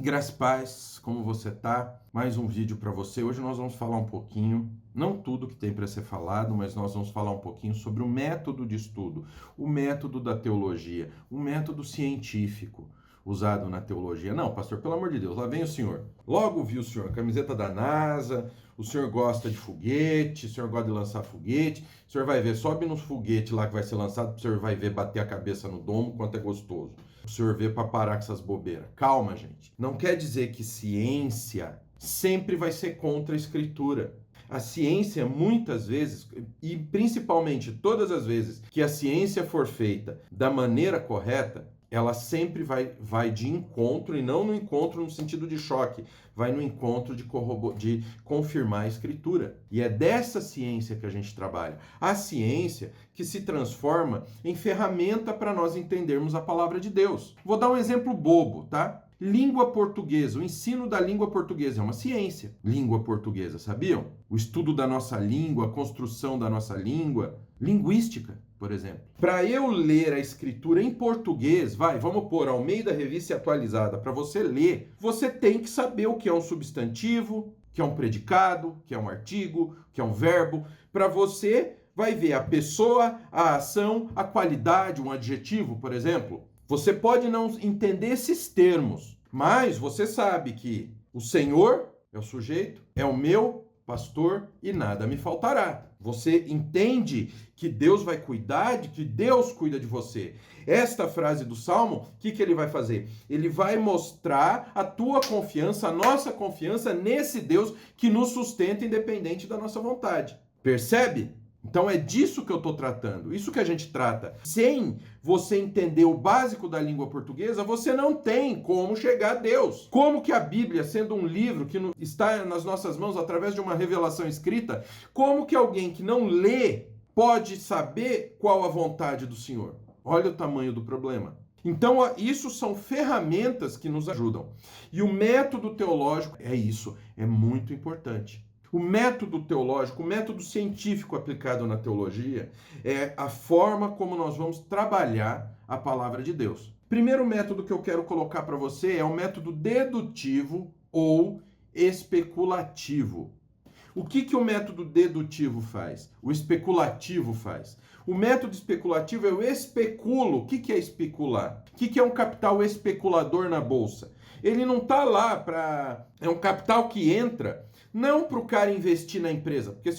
Graças e paz, como você tá? Mais um vídeo para você. Hoje nós vamos falar um pouquinho, não tudo que tem para ser falado, mas nós vamos falar um pouquinho sobre o método de estudo, o método da teologia, o método científico usado na teologia. Não, pastor, pelo amor de Deus, lá vem o senhor. Logo vi o senhor, camiseta da NASA, o senhor gosta de foguete, o senhor gosta de lançar foguete, o senhor vai ver, sobe nos foguetes lá que vai ser lançado, o senhor vai ver bater a cabeça no domo, quanto é gostoso. O senhor vê para parar com essas bobeiras. Calma, gente. Não quer dizer que ciência sempre vai ser contra a escritura. A ciência, muitas vezes, e principalmente todas as vezes que a ciência for feita da maneira correta, ela sempre vai de encontro, e não no encontro no sentido de choque, vai no encontro de confirmar a escritura. E é dessa ciência que a gente trabalha. A ciência que se transforma em ferramenta para nós entendermos a palavra de Deus. Vou dar um exemplo bobo, tá? Língua portuguesa, o ensino da língua portuguesa é uma ciência. Língua portuguesa, sabiam? O estudo da nossa língua, a construção da nossa língua, linguística, por exemplo. Para eu ler a escritura em português, vamos pôr Almeida Revista Atualizada, para você ler, você tem que saber o que é um substantivo, que é um predicado, que é um artigo, que é um verbo. Para você, vai ver a pessoa, a ação, a qualidade, um adjetivo, por exemplo. Você pode não entender esses termos, mas você sabe que o Senhor é o sujeito, é o meu pastor e nada me faltará. Você entende que Deus vai cuidar, de que Deus cuida de você. Esta frase do Salmo, o que ele vai fazer? Ele vai mostrar a tua confiança, a nossa confiança nesse Deus que nos sustenta independente da nossa vontade. Percebe? Então é disso que eu estou tratando, isso que a gente trata. Sem você entender o básico da língua portuguesa, você não tem como chegar a Deus. Como que a Bíblia, sendo um livro que está nas nossas mãos através de uma revelação escrita, como que alguém que não lê pode saber qual a vontade do Senhor? Olha o tamanho do problema. Então, isso são ferramentas que nos ajudam. E o método teológico é isso, é muito importante. O método teológico, o método científico aplicado na teologia é a forma como nós vamos trabalhar a palavra de Deus. Primeiro método que eu quero colocar para você é o método dedutivo ou especulativo. O que o método dedutivo faz? O especulativo faz. O método especulativo eu especulo. O que é especular? O que é um capital especulador na bolsa? Ele não está lá para... É um capital que entra não para o cara investir na empresa. Porque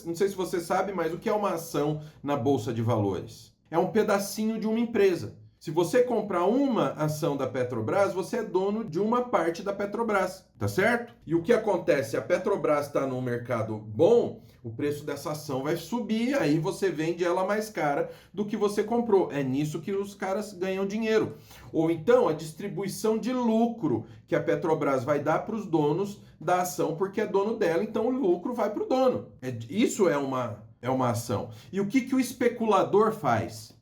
não sei se você sabe, mas o que é uma ação na Bolsa de Valores? É um pedacinho de uma empresa. Se você comprar uma ação da Petrobras, você é dono de uma parte da Petrobras, tá certo? E o que acontece? Se a Petrobras está num mercado bom, o preço dessa ação vai subir, aí você vende ela mais cara do que você comprou. É nisso que os caras ganham dinheiro. Ou então a distribuição de lucro que a Petrobras vai dar para os donos da ação, porque é dono dela, então o lucro vai para o dono. Isso é uma ação. E o que o especulador faz?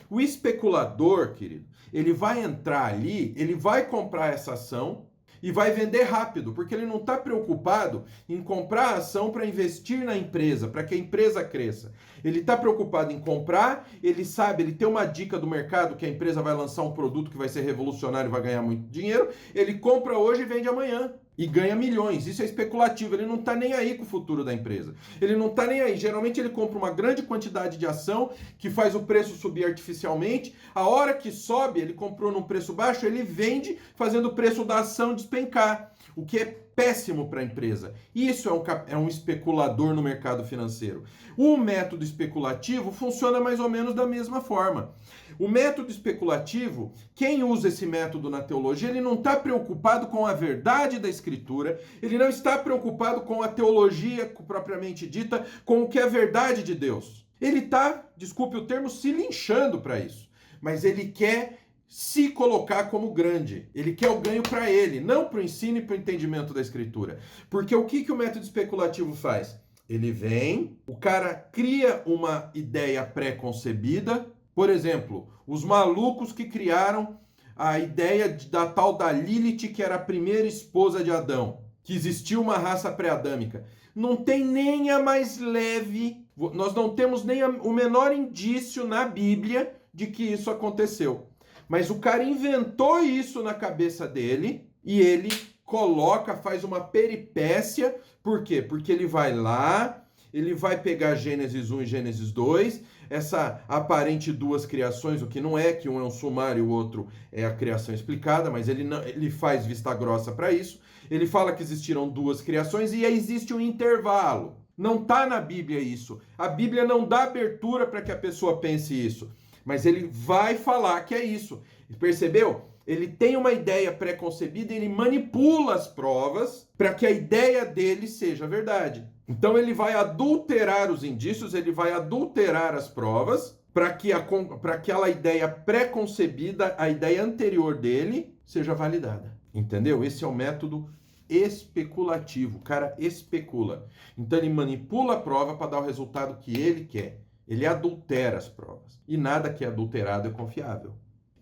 O especulador, querido, ele vai entrar ali, ele vai comprar essa ação e vai vender rápido, porque ele não está preocupado em comprar a ação para investir na empresa, para que a empresa cresça. Ele está preocupado em comprar, ele sabe, ele tem uma dica do mercado que a empresa vai lançar um produto que vai ser revolucionário e vai ganhar muito dinheiro, ele compra hoje e vende amanhã. E ganha milhões. Isso é especulativo. Ele não está nem aí com o futuro da empresa. Ele não está nem aí. Geralmente ele compra uma grande quantidade de ação que faz o preço subir artificialmente. A hora que sobe, ele comprou num preço baixo, ele vende fazendo o preço da ação despencar. O que é péssimo para a empresa. Isso é um especulador no mercado financeiro. O método especulativo funciona mais ou menos da mesma forma. O método especulativo, quem usa esse método na teologia, ele não está preocupado com a verdade da escritura, ele não está preocupado com a teologia propriamente dita, com o que é verdade de Deus. Ele está, desculpe o termo, se linchando para isso. Mas ele quer se colocar como grande. Ele quer o ganho para ele, não para o ensino e para o entendimento da escritura. Porque o que o método especulativo faz? Ele vem, o cara cria uma ideia pré-concebida. Por exemplo, os malucos que criaram a ideia da tal da Lilith, que era a primeira esposa de Adão, que existiu uma raça pré-adâmica. Não tem nem a mais leve, nós não temos nem o menor indício na Bíblia de que isso aconteceu. Mas o cara inventou isso na cabeça dele e ele coloca, faz uma peripécia. Por quê? Porque ele vai lá, ele vai pegar Gênesis 1 e Gênesis 2, essa aparente duas criações, o que não é, que um é um sumário e o outro é a criação explicada, mas ele faz vista grossa para isso. Ele fala que existiram duas criações e existe um intervalo. Não está na Bíblia isso. A Bíblia não dá abertura para que a pessoa pense isso. Mas ele vai falar que é isso. Percebeu? Ele tem uma ideia pré-concebida e ele manipula as provas para que a ideia dele seja verdade. Então ele vai adulterar os indícios, ele vai adulterar as provas para que aquela ideia pré-concebida, a ideia anterior dele, seja validada. Entendeu? Esse é o método especulativo. O cara especula. Então ele manipula a prova para dar o resultado que ele quer. Ele adultera as provas. E nada que é adulterado é confiável.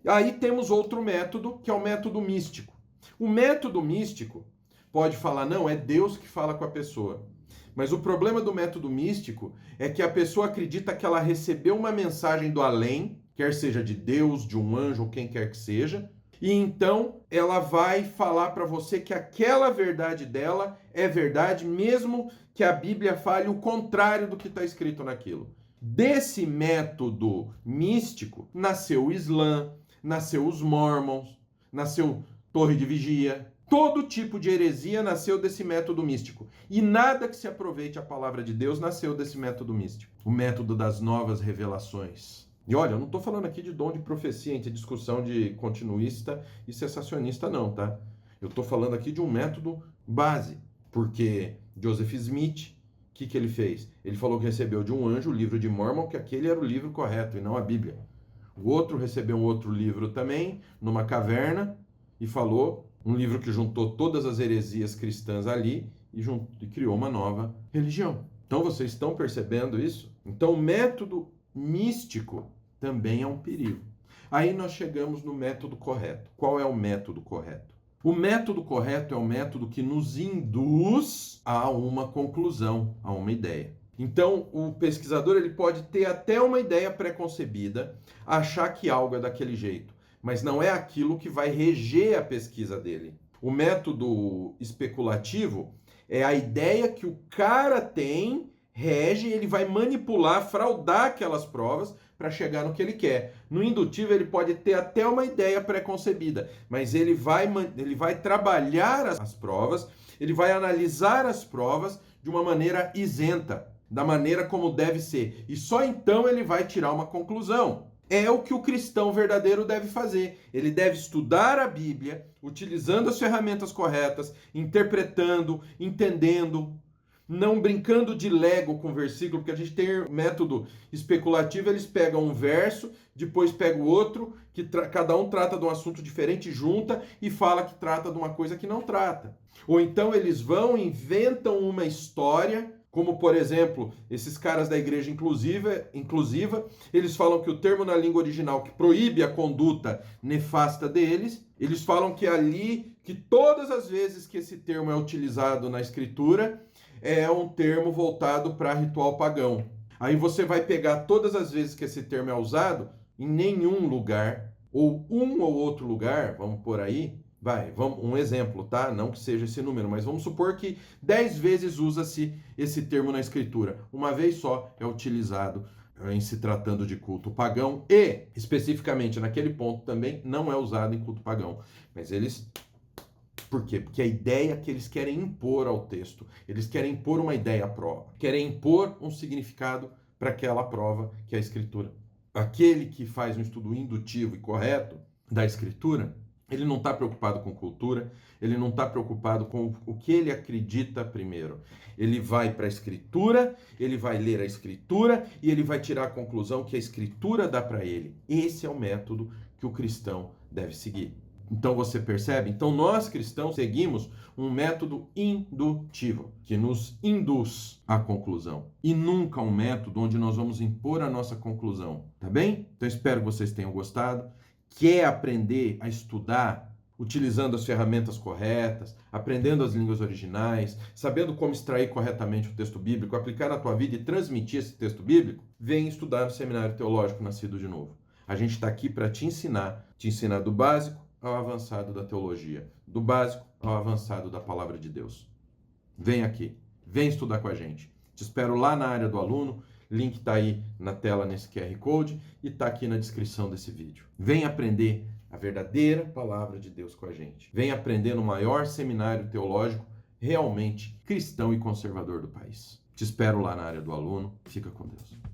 Aí temos outro método, que é o método místico. O método místico pode falar, não, é Deus que fala com a pessoa. Mas o problema do método místico é que a pessoa acredita que ela recebeu uma mensagem do além, quer seja de Deus, de um anjo ou quem quer que seja, e então ela vai falar para você que aquela verdade dela é verdade, mesmo que a Bíblia fale o contrário do que está escrito naquilo. Desse método místico nasceu o Islã, nasceu os Mormons, nasceu Torre de Vigia. Todo tipo de heresia nasceu desse método místico. E nada que se aproveite a palavra de Deus nasceu desse método místico. O método das novas revelações. E olha, eu não estou falando aqui de dom de profecia, entre discussão de continuista e cessacionista, não, tá? Eu estou falando aqui de um método base. Porque Joseph Smith, o que ele fez? Ele falou que recebeu de um anjo o livro de Mormon, que aquele era o livro correto e não a Bíblia. O outro recebeu um outro livro também, numa caverna, e falou, um livro que juntou todas as heresias cristãs ali e criou uma nova religião. Então vocês estão percebendo isso? Então o método místico também é um perigo. Aí nós chegamos no método correto. Qual é o método correto? O método correto é o método que nos induz a uma conclusão, a uma ideia. Então, o pesquisador ele pode ter até uma ideia pré-concebida, achar que algo é daquele jeito, mas não é aquilo que vai reger a pesquisa dele. O método especulativo é a ideia que o cara tem, rege, ele vai manipular, fraudar aquelas provas para chegar no que ele quer. No indutivo, ele pode ter até uma ideia pré-concebida, mas ele vai trabalhar as provas, ele vai analisar as provas de uma maneira isenta, da maneira como deve ser. E só então ele vai tirar uma conclusão. É o que o cristão verdadeiro deve fazer. Ele deve estudar a Bíblia, utilizando as ferramentas corretas, interpretando, entendendo, não brincando de Lego com versículo, porque a gente tem método especulativo, eles pegam um verso, depois pegam o outro, que cada um trata de um assunto diferente, junta e fala que trata de uma coisa que não trata. Ou então eles vão, inventam uma história, como por exemplo, esses caras da igreja inclusiva, eles falam que o termo na língua original que proíbe a conduta nefasta deles, eles falam que ali, que todas as vezes que esse termo é utilizado na escritura, é um termo voltado para ritual pagão. Aí você vai pegar todas as vezes que esse termo é usado, em nenhum lugar, ou um ou outro lugar, vamos por aí, um exemplo, tá? Não que seja esse número, mas vamos supor que 10 vezes usa-se esse termo na escritura. Uma vez só é utilizado em se tratando de culto pagão e, especificamente naquele ponto também, não é usado em culto pagão. Mas eles... Por quê? Porque a ideia que eles querem impor ao texto, eles querem impor uma ideia à prova, querem impor um significado para aquela prova que é a escritura. Aquele que faz um estudo indutivo e correto da escritura, ele não está preocupado com cultura, ele não está preocupado com o que ele acredita primeiro. Ele vai para a escritura, ele vai ler a escritura e ele vai tirar a conclusão que a escritura dá para ele. Esse é o método que o cristão deve seguir. Então você percebe? Então nós cristãos seguimos um método indutivo, que nos induz à conclusão. E nunca um método onde nós vamos impor a nossa conclusão. Tá bem? Então espero que vocês tenham gostado. Quer aprender a estudar utilizando as ferramentas corretas, aprendendo as línguas originais, sabendo como extrair corretamente o texto bíblico, aplicar na tua vida e transmitir esse texto bíblico? Vem estudar no Seminário Teológico Nascido de Novo. A gente está aqui para te ensinar do básico ao avançado da teologia, do básico ao avançado da palavra de Deus. Vem aqui, vem estudar com a gente. Te espero lá na área do aluno, link está aí na tela nesse QR Code e está aqui na descrição desse vídeo. Vem aprender a verdadeira palavra de Deus com a gente. Vem aprender no maior seminário teológico realmente cristão e conservador do país. Te espero lá na área do aluno. Fica com Deus.